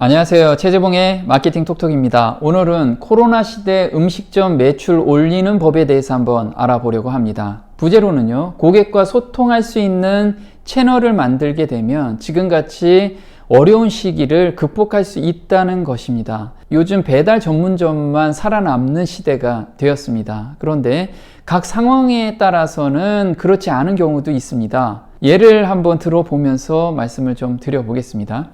안녕하세요. 최재봉의 마케팅 톡톡입니다. 오늘은 코로나 시대 음식점 매출 올리는 법에 대해서 한번 알아보려고 합니다. 부제로는요, 고객과 소통할 수 있는 채널을 만들게 되면 지금같이 어려운 시기를 극복할 수 있다는 것입니다. 요즘 배달 전문점만 살아남는 시대가 되었습니다. 그런데 각 상황에 따라서는 그렇지 않은 경우도 있습니다. 예를 한번 들어보면서 말씀을 좀 드려보겠습니다.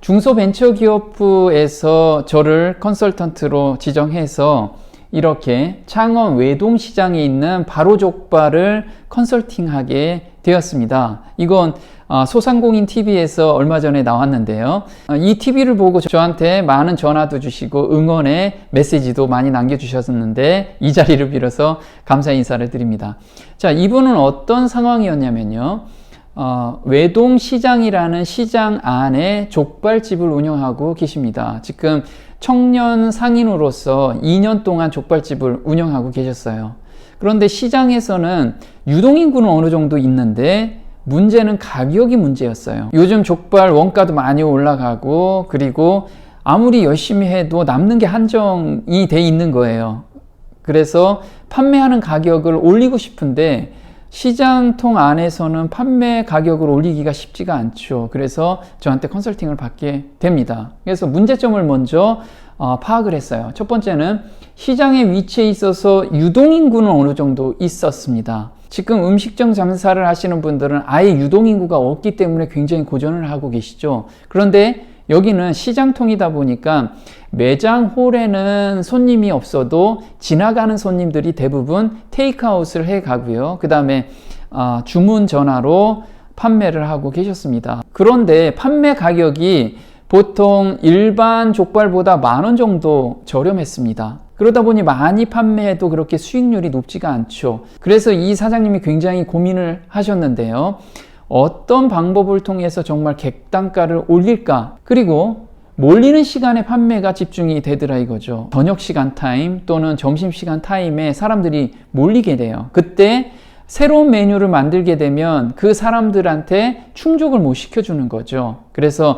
중소벤처기업부에서 저를 컨설턴트로 지정해서 이렇게 창원 외동시장에 있는 바로족발을 컨설팅하게 되었습니다. 이건 소상공인 TV에서 얼마 전에 나왔는데요. 이 TV를 보고 저한테 많은 전화도 주시고 응원의 메시지도 많이 남겨주셨는데 이 자리를 빌어서 감사 인사를 드립니다. 자, 이분은 어떤 상황이었냐면요. 외동시장이라는 시장 안에 족발집을 운영하고 계십니다. 지금 청년 상인으로서 2년 동안 족발집을 운영하고 계셨어요. 그런데 시장에서는 유동인구는 어느 정도 있는데 문제는 가격이 문제였어요. 요즘 족발 원가도 많이 올라가고 그리고 아무리 열심히 해도 남는 게 한정이 돼 있는 거예요. 그래서 판매하는 가격을 올리고 싶은데 시장통 안에서는 판매 가격을 올리기가 쉽지가 않죠. 그래서 저한테 컨설팅을 받게 됩니다. 그래서 문제점을 먼저 파악을 했어요. 첫 번째는 시장의 위치에 있어서 유동인구는 어느 정도 있었습니다. 지금 음식점 장사를 하시는 분들은 아예 유동인구가 없기 때문에 굉장히 고전을 하고 계시죠. 그런데 여기는 시장통이다 보니까 매장 홀에는 손님이 없어도 지나가는 손님들이 대부분 테이크아웃을 해 가고요. 그 다음에 주문 전화로 판매를 하고 계셨습니다. 그런데 판매 가격이 보통 일반 족발보다 10,000원 정도 저렴했습니다. 그러다 보니 많이 판매해도 그렇게 수익률이 높지가 않죠. 그래서 이 사장님이 굉장히 고민을 하셨는데요. 어떤 방법을 통해서 정말 객단가를 올릴까? 그리고 몰리는 시간에 판매가 집중이 되더라 이거죠. 저녁 시간 타임 또는 점심 시간 타임에 사람들이 몰리게 돼요. 그때 새로운 메뉴를 만들게 되면 그 사람들한테 충족을 못 시켜주는 거죠. 그래서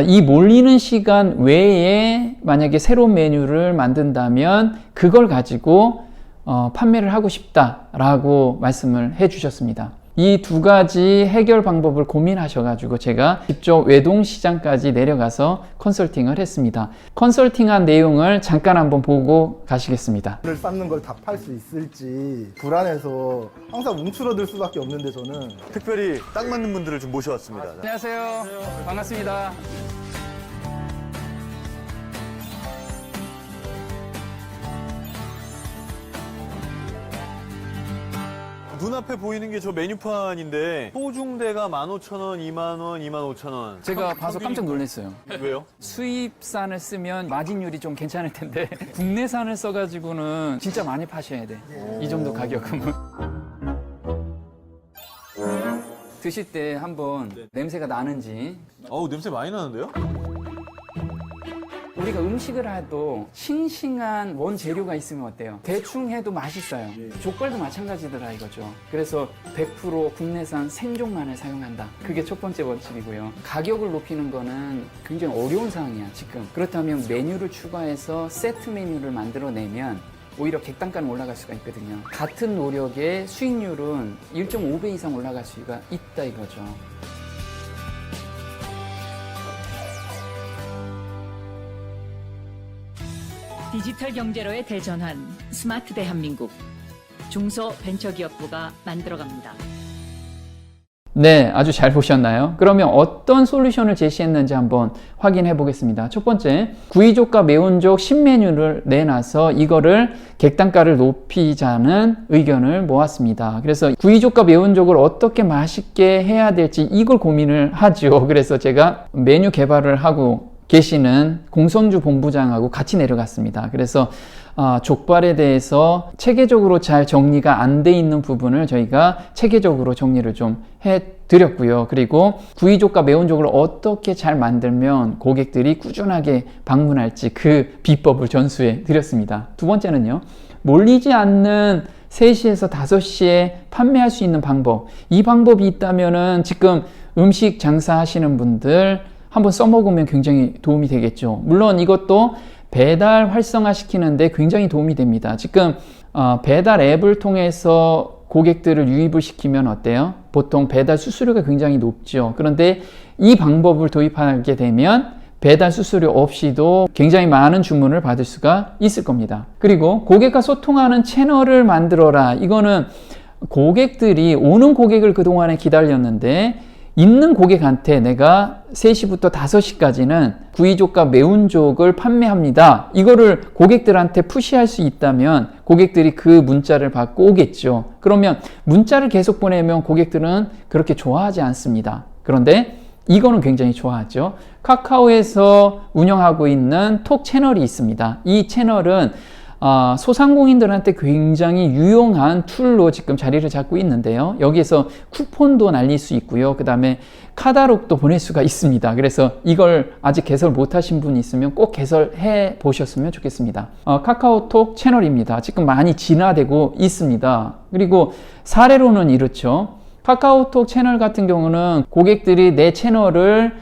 이 몰리는 시간 외에 만약에 새로운 메뉴를 만든다면 그걸 가지고 판매를 하고 싶다라고 말씀을 해 주셨습니다. 이 두 가지 해결 방법을 고민하셔가지고 제가 직접 외동시장까지 내려가서 컨설팅을 했습니다. 컨설팅한 내용을 잠깐 한번 보고 가시겠습니다. 를 쌓는 걸 다 팔 수 있을지 불안해서 항상 움츠러들 수밖에 없는데 저는 특별히 딱 맞는 분들을 좀 모셔왔습니다. 안녕하세요. 반갑습니다. 눈앞에 보이는 게 저 메뉴판인데 소중대가 15,000원, 20,000원, 25,000원. 제가 봐서 깜짝 놀랐어요. 왜요? 수입산을 쓰면 마진율이 좀 괜찮을 텐데 국내산을 써가지고는 진짜 많이 파셔야 돼. 이 정도 가격이면. 드실 때 한번 냄새가 나는지. 어우, 냄새 많이 나는데요? 우리가 음식을 해도 싱싱한 원재료가 있으면 어때요? 대충 해도 맛있어요. 족발도 마찬가지더라 이거죠. 그래서 100% 국내산 생종만을 사용한다. 그게 첫 번째 원칙이고요. 가격을 높이는 거는 굉장히 어려운 상황이야 지금. 그렇다면 메뉴를 추가해서 세트 메뉴를 만들어내면 오히려 객단가는 올라갈 수가 있거든요. 같은 노력의 수익률은 1.5배 이상 올라갈 수가 있다 이거죠. 디지털 경제로의 대전환, 스마트 대한민국, 중소벤처기업부가 만들어갑니다. 네, 아주 잘 보셨나요? 그러면 어떤 솔루션을 제시했는지 한번 확인해 보겠습니다. 첫 번째, 구이족과 매운족 신메뉴를 내놔서 이거를 객단가를 높이자는 의견을 모았습니다. 그래서 구이족과 매운족을 어떻게 맛있게 해야 될지 이걸 고민을 하죠. 그래서 제가 메뉴 개발을 하고 계시는 공선주 본부장하고 같이 내려갔습니다. 그래서 족발에 대해서 체계적으로 잘 정리가 안 돼 있는 부분을 저희가 체계적으로 정리를 좀 해드렸고요. 그리고 구이족과 매운족을 어떻게 잘 만들면 고객들이 꾸준하게 방문할지 그 비법을 전수해 드렸습니다. 두 번째는요, 몰리지 않는 3시에서 5시에 판매할 수 있는 방법. 이 방법이 있다면은 지금 음식 장사하시는 분들 한번 써먹으면 굉장히 도움이 되겠죠. 물론 이것도 배달 활성화시키는데 굉장히 도움이 됩니다. 지금 배달 앱을 통해서 고객들을 유입을 시키면 어때요? 보통 배달 수수료가 굉장히 높죠. 그런데 이 방법을 도입하게 되면 배달 수수료 없이도 굉장히 많은 주문을 받을 수가 있을 겁니다. 그리고 고객과 소통하는 채널을 만들어라. 이거는 고객들이 오는 고객을 그동안에 기다렸는데 있는 고객한테 내가 3시부터 5시까지는 구이족과 매운족을 판매합니다. 이거를 고객들한테 푸시할 수 있다면 고객들이 그 문자를 받고 오겠죠. 그러면 문자를 계속 보내면 고객들은 그렇게 좋아하지 않습니다. 그런데 이거는 굉장히 좋아하죠. 카카오에서 운영하고 있는 톡 채널이 있습니다. 이 채널은 소상공인들한테 굉장히 유용한 툴로 지금 자리를 잡고 있는데요. 여기에서 쿠폰도 날릴 수 있고요. 그 다음에 카다록도 보낼 수가 있습니다. 그래서 이걸 아직 개설 못하신 분 있으면 꼭 개설해 보셨으면 좋겠습니다. 카카오톡 채널입니다. 지금 많이 진화되고 있습니다. 그리고 사례로는 이렇죠. 카카오톡 채널 같은 경우는 고객들이 내 채널을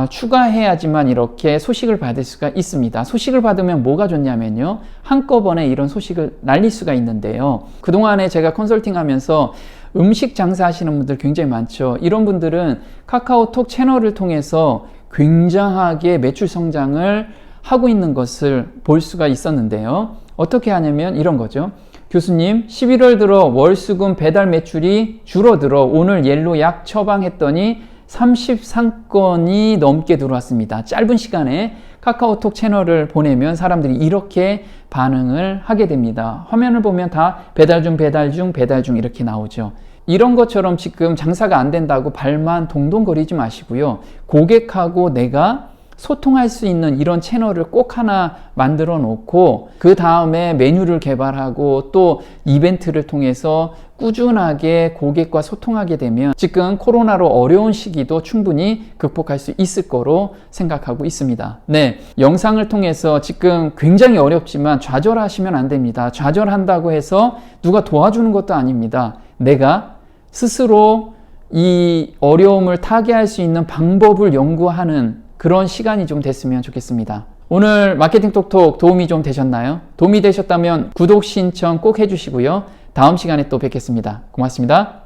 추가해야지만 이렇게 소식을 받을 수가 있습니다. 소식을 받으면 뭐가 좋냐면요. 한꺼번에 이런 소식을 날릴 수가 있는데요. 그동안에 제가 컨설팅 하면서 음식 장사하시는 분들 굉장히 많죠. 이런 분들은 카카오톡 채널을 통해서 굉장하게 매출 성장을 하고 있는 것을 볼 수가 있었는데요. 어떻게 하냐면 이런 거죠. 교수님, 11월 들어 월수금 배달 매출이 줄어들어 오늘 옐로 약 처방했더니 33건이 넘게 들어왔습니다. 짧은 시간에 카카오톡 채널을 보내면 사람들이 이렇게 반응을 하게 됩니다. 화면을 보면 다 배달 중, 배달 중, 배달 중 이렇게 나오죠. 이런 것처럼 지금 장사가 안 된다고 발만 동동거리지 마시고요. 고객하고 내가 소통할 수 있는 이런 채널을 꼭 하나 만들어 놓고 그 다음에 메뉴를 개발하고 또 이벤트를 통해서 꾸준하게 고객과 소통하게 되면 지금 코로나로 어려운 시기도 충분히 극복할 수 있을 거로 생각하고 있습니다. 네, 영상을 통해서 지금 굉장히 어렵지만 좌절하시면 안 됩니다. 좌절한다고 해서 누가 도와주는 것도 아닙니다. 내가 스스로 이 어려움을 타개할 수 있는 방법을 연구하는 그런 시간이 좀 됐으면 좋겠습니다. 오늘 마케팅 톡톡 도움이 좀 되셨나요? 도움이 되셨다면 구독 신청 꼭 해주시고요. 다음 시간에 또 뵙겠습니다. 고맙습니다.